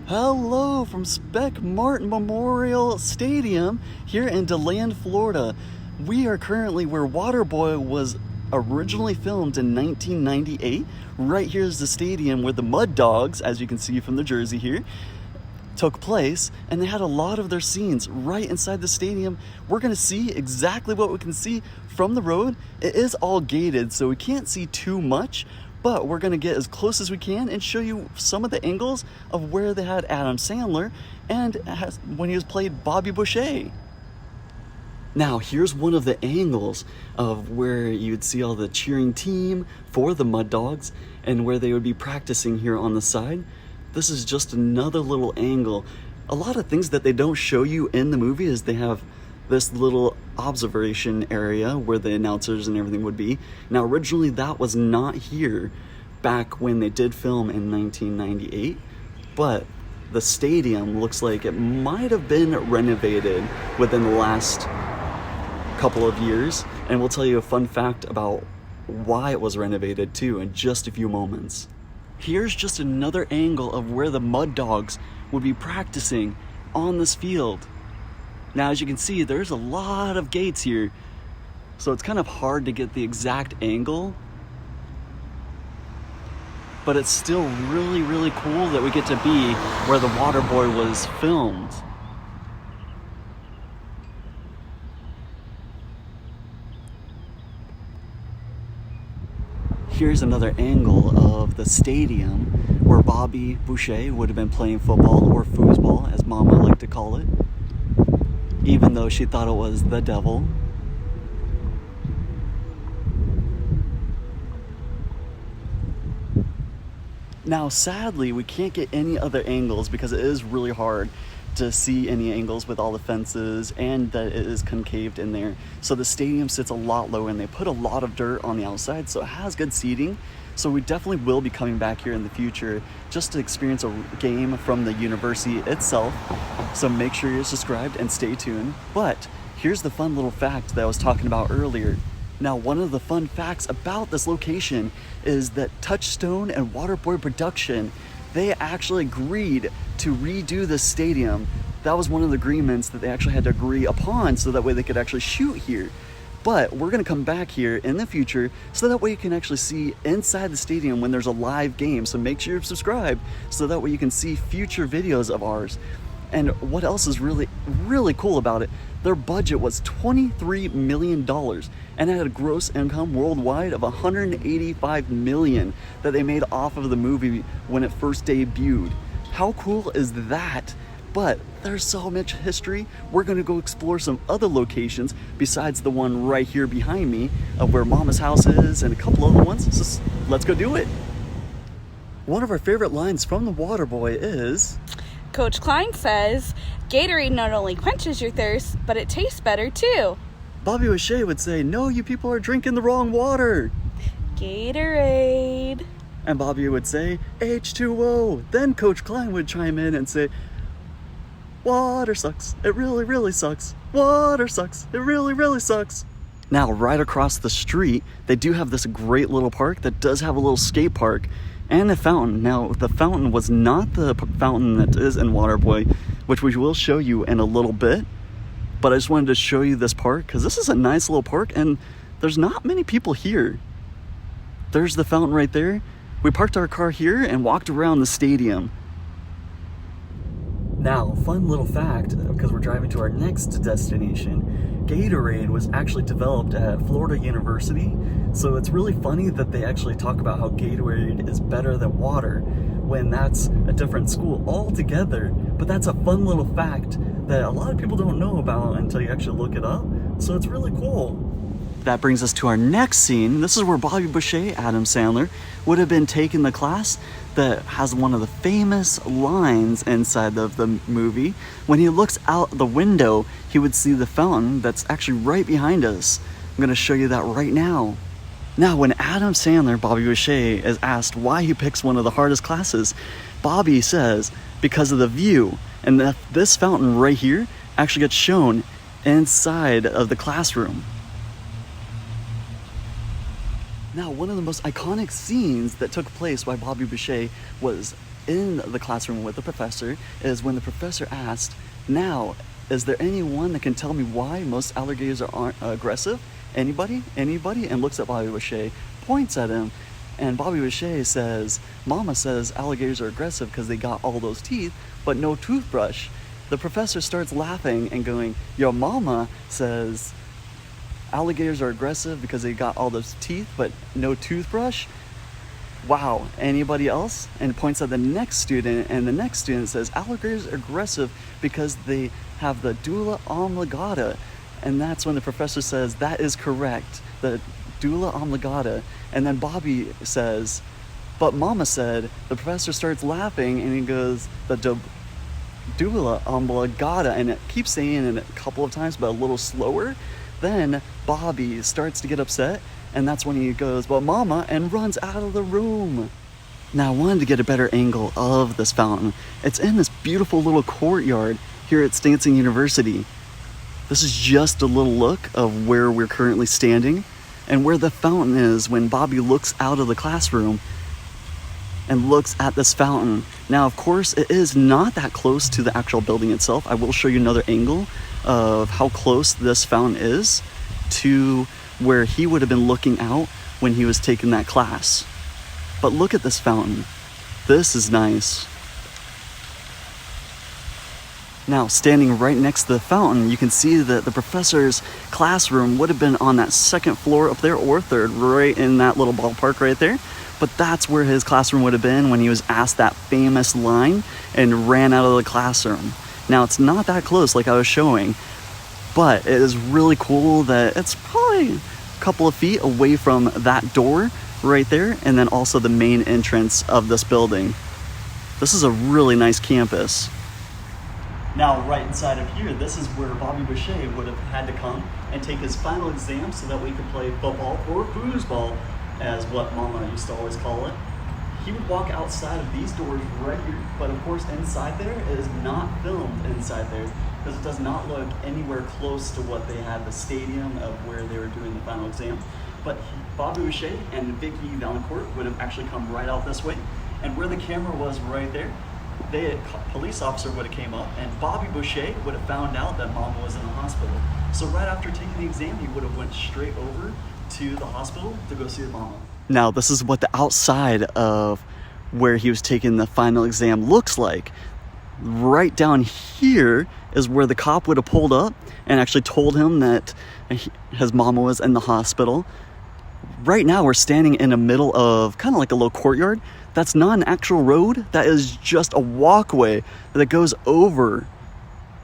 Hello from Spec Martin Memorial Stadium here in DeLand, Florida. We are currently where WaterBoy was originally filmed in 1998. Right here is the stadium where the Mud Dogs, as you can see from the jersey here, took place, and they had a lot of their scenes right inside the stadium. We're going to see exactly what we can see from the road. It is all gated, so we can't see too much, but we're going to get as close as we can and show you some of the angles of where they had Adam Sandler and when he was played Bobby Boucher. Now, here's one of the angles of where you would see all the cheering team for the Mud Dogs and where they would be practicing here on the side. This is just another little angle. A lot of things that they don't show you in the movie is they have this little observation area where the announcers and everything would be. Now, originally that was not here back when they did film in 1998, but the stadium looks like it might have been renovated within the last couple of years, and we'll tell you a fun fact about why it was renovated too in just a few moments. Here's just another angle of where the Mud Dogs would be practicing on this field. Now, as you can see, there's a lot of gates here, so it's kind of hard to get the exact angle, but it's still really, really cool that we get to be where the WaterBoy was filmed. Here's another angle of the stadium where Bobby Boucher would have been playing football, or foosball as Mama liked to call it, even though she thought it was the devil. Now, sadly, we can't get any other angles because it is really hard to see any angles with all the fences and that it is concaved in there. So the stadium sits a lot lower and they put a lot of dirt on the outside, so it has good seating. So we definitely will be coming back here in the future just to experience a game from the university itself. So make sure you're subscribed and stay tuned. But here's the fun little fact that I was talking about earlier. Now, one of the fun facts about this location is that Touchstone and WaterBoy Production, they actually agreed to redo the stadium. That was one of the agreements that they actually had to agree upon so that way they could actually shoot here. But we're gonna come back here in the future so that way you can actually see inside the stadium when there's a live game. So make sure you're subscribed so that way you can see future videos of ours. And what else is really, really cool about it, their budget was $23 million and it had a gross income worldwide of $185 million that they made off of the movie when it first debuted. How cool is that? But there's so much history. We're gonna go explore some other locations besides the one right here behind me of where Mama's house is and a couple other ones. So let's go do it. One of our favorite lines from the WaterBoy is, Coach Klein says, Gatorade not only quenches your thirst, but it tastes better too. Bobby Boucher would say, no, you people are drinking the wrong water. Gatorade. And Bobby would say, H2O. Then Coach Klein would chime in and say, water sucks. It really, really sucks. Water sucks. It really, really sucks. Now, right across the street, they do have this great little park that does have a little skate park and a fountain. Now, the fountain was not the fountain that is in WaterBoy, which we will show you in a little bit. But I just wanted to show you this park because this is a nice little park and there's not many people here. There's the fountain right there. We parked our car here and walked around the stadium. Now, fun little fact, because we're driving to our next destination, Gatorade was actually developed at Florida University. So it's really funny that they actually talk about how Gatorade is better than water when that's a different school altogether. But that's a fun little fact that a lot of people don't know about until you actually look it up. So it's really cool. That brings us to our next scene. This is where Bobby Boucher, Adam Sandler, would have been taking the class that has one of the famous lines inside of the movie. When he looks out the window, he would see the fountain that's actually right behind us. I'm gonna show you that right now. Now, when Adam Sandler, Bobby Boucher, is asked why he picks one of the hardest classes, Bobby says, because of the view. And that this fountain right here actually gets shown inside of the classroom. Now, one of the most iconic scenes that took place by Bobby Boucher was in the classroom with the professor is when the professor asked, "Now, is there anyone that can tell me why most alligators aren't aggressive? Anybody? Anybody?" And looks at Bobby Boucher, points at him, and Bobby Boucher says, "Mama says alligators are aggressive because they got all those teeth, but no toothbrush." The professor starts laughing and going, "Your mama says alligators are aggressive because they got all those teeth, but no toothbrush? Wow, anybody else?" And points at the next student, and the next student says, "Alligators are aggressive because they have the dula oblongata." And that's when the professor says, "That is correct, the dula oblongata." And then Bobby says, "But Mama said," the professor starts laughing and he goes, "The dula oblongata," and it keeps saying it a couple of times, but a little slower. Then Bobby starts to get upset, and that's when he goes, "But Mama," and runs out of the room. Now, I wanted to get a better angle of this fountain. It's in this beautiful little courtyard here at Stanson University. This is just a little look of where we're currently standing and where the fountain is when Bobby looks out of the classroom and looks at this fountain. Now, of course, it is not that close to the actual building itself. I will show you another angle of how close this fountain is to where he would have been looking out when he was taking that class. But look at this fountain. This is nice. Now, standing right next to the fountain, you can see that the professor's classroom would have been on that second floor up there, or third, right in that little ballpark right there. But that's where his classroom would have been when he was asked that famous line and ran out of the classroom. Now, it's not that close like I was showing, but it is really cool that it's probably a couple of feet away from that door right there, and then also the main entrance of this building. This is a really nice campus. Now, right inside of here, this is where Bobby Boucher would have had to come and take his final exam so that we could play football, or foosball, as what Mama used to always call it. He would walk outside of these doors right here, but of course inside there, it is not filmed inside there because it does not look anywhere close to what they had, the stadium of where they were doing the final exam. But Bobby Boucher and Vicky Valancourt would have actually come right out this way, and where the camera was right there, the police officer would have came up, and Bobby Boucher would have found out that Mama was in the hospital. So right after taking the exam, he would have went straight over to the hospital to go see Mama. Now, this is what the outside of where he was taking the final exam looks like. Right down here is where the cop would have pulled up and actually told him that his mama was in the hospital. Right now, we're standing in the middle of kind of like a little courtyard. That's not an actual road. That is just a walkway that goes over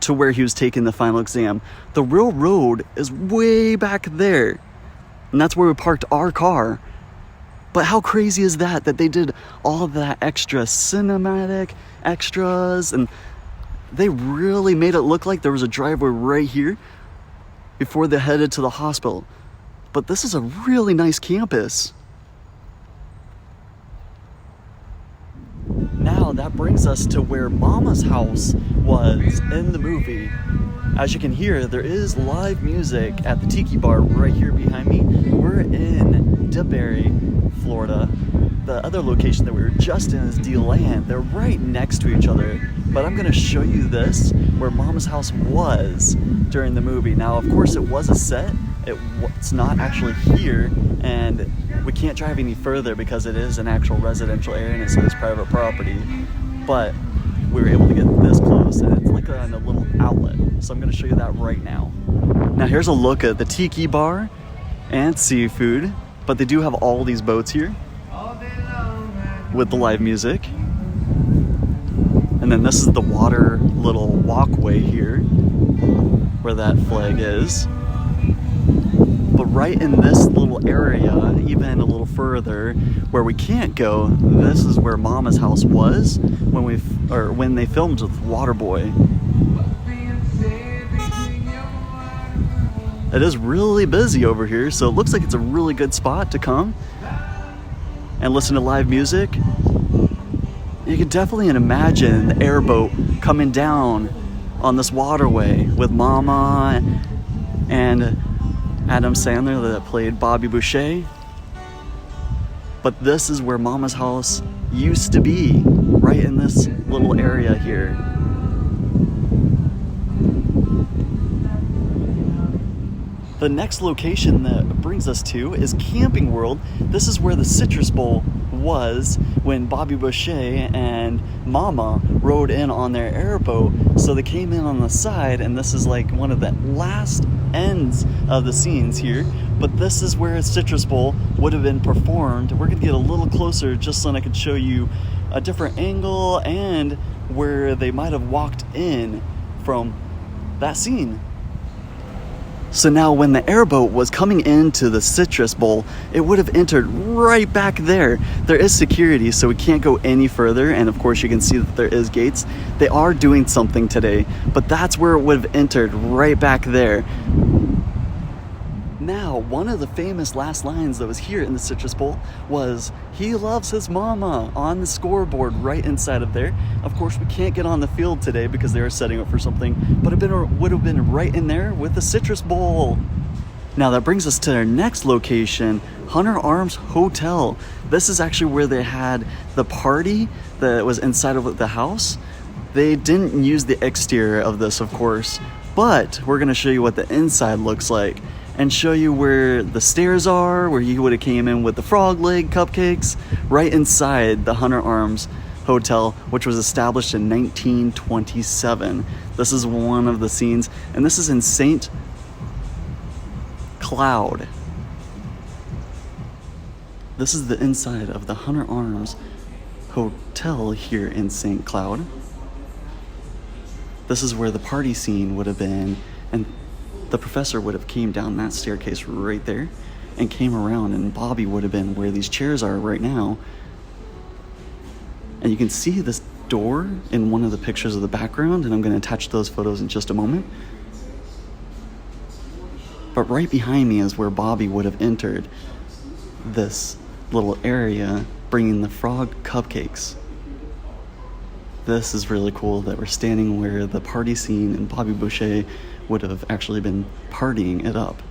to where he was taking the final exam. The real road is way back there, and that's where we parked our car. But how crazy is that they did all of that extra cinematic extras, and they really made it look like there was a driveway right here before they headed to the hospital. But this is a really nice campus. Now that brings us to where Mama's house was in the movie. As you can hear, there is live music at the Tiki Bar right here behind me. We're in Dewberry, Florida. The other location that we were just in is DeLand. They're right next to each other. But I'm gonna show you this, where Mama's house was during the movie. Now, of course, it was a set. It's not actually here, and we can't drive any further because it is an actual residential area and it says private property. But we were able to get this close, and it's like on a little outlet. So I'm gonna show you that right now. Now here's a look at the Tiki Bar and seafood, but they do have all these boats here with the live music. And then this is the water little walkway here where that flag is. But right in this little area, even a little further where we can't go, this is where Mama's house was when they filmed with WaterBoy. It is really busy over here, so it looks like it's a really good spot to come and listen to live music. You can definitely imagine the airboat coming down on this waterway with Mama and Adam Sandler that played Bobby Boucher. But this is where Mama's house used to be, right right in this little area here. The next location that brings us to is Camping World. This is where the Citrus Bowl was when Bobby Boucher and Mama rode in on their airboat. So they came in on the side, and this is like one of the last ends of the scenes here. But this is where Citrus Bowl would have been performed. We're gonna get a little closer just so I can show you a different angle and where they might have walked in from that scene. So now when the airboat was coming into the Citrus Bowl, it would have entered right back there. There is security, so we can't go any further, and of course you can see that there is gates. They are doing something today, but that's where it would have entered, right back there. Now, one of the famous last lines that was here in the Citrus Bowl was, "He loves his mama," on the scoreboard right inside of there. Of course, we can't get on the field today because they are setting up for something, but it would have been right in there with the Citrus Bowl. Now that brings us to our next location, Hunter Arms Hotel. This is actually where they had the party that was inside of the house. They didn't use the exterior of this, of course, but we're gonna show you what the inside looks like and show you where the stairs are, where you would have came in with the frog leg cupcakes, right inside the Hunter Arms Hotel, which was established in 1927. This is one of the scenes, and this is in St. Cloud. This is the inside of the Hunter Arms Hotel here in St. Cloud. This is where the party scene would have been, and the professor would have came down that staircase right there and came around, and Bobby would have been where these chairs are right now. And you can see this door in one of the pictures of the background, and I'm going to attach those photos in just a moment. But right behind me is where Bobby would have entered this little area bringing the frog cupcakes. This is really cool that we're standing where the party scene and Bobby Boucher would have actually been partying it up.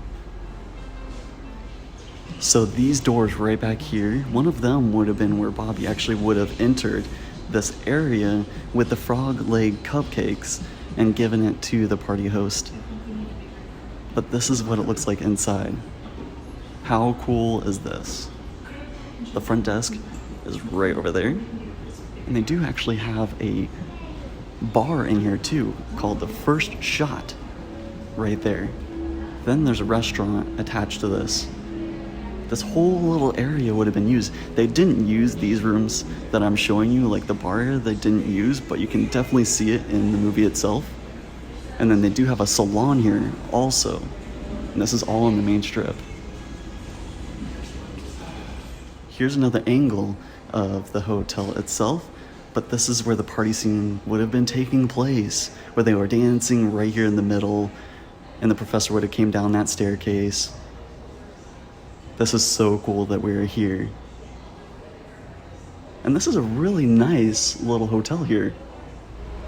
So these doors right back here, one of them would have been where Bobby actually would have entered this area with the frog leg cupcakes and given it to the party host. But this is what it looks like inside. How cool is this? The front desk is right over there. And they do actually have a bar in here too, called the First Shot, right there. Then there's a restaurant attached to this. This whole little area would have been used. They didn't use these rooms that I'm showing you, like the bar they didn't use, but you can definitely see it in the movie itself. And then they do have a salon here also. And this is all on the main strip. Here's another angle of the hotel itself, but this is where the party scene would have been taking place, where they were dancing right here in the middle, and the professor would have came down that staircase. This is so cool that we're here. And this is a really nice little hotel here.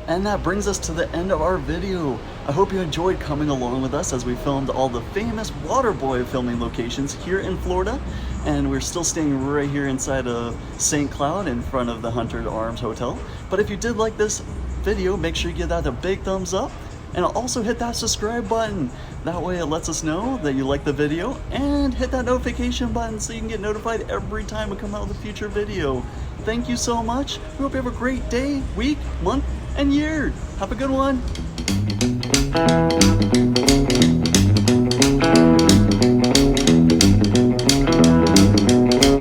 And that brings us to the end of our video. I hope you enjoyed coming along with us as we filmed all the famous WaterBoy filming locations here in Florida. And we're still staying right here inside of St. Cloud in front of the Hunter Arms Hotel. But if you did like this video, make sure you give that a big thumbs up. And also hit that subscribe button. That way it lets us know that you like the video. And hit that notification button so you can get notified every time we come out with a future video. Thank you so much. We hope you have a great day, week, month, and year. Have a good one.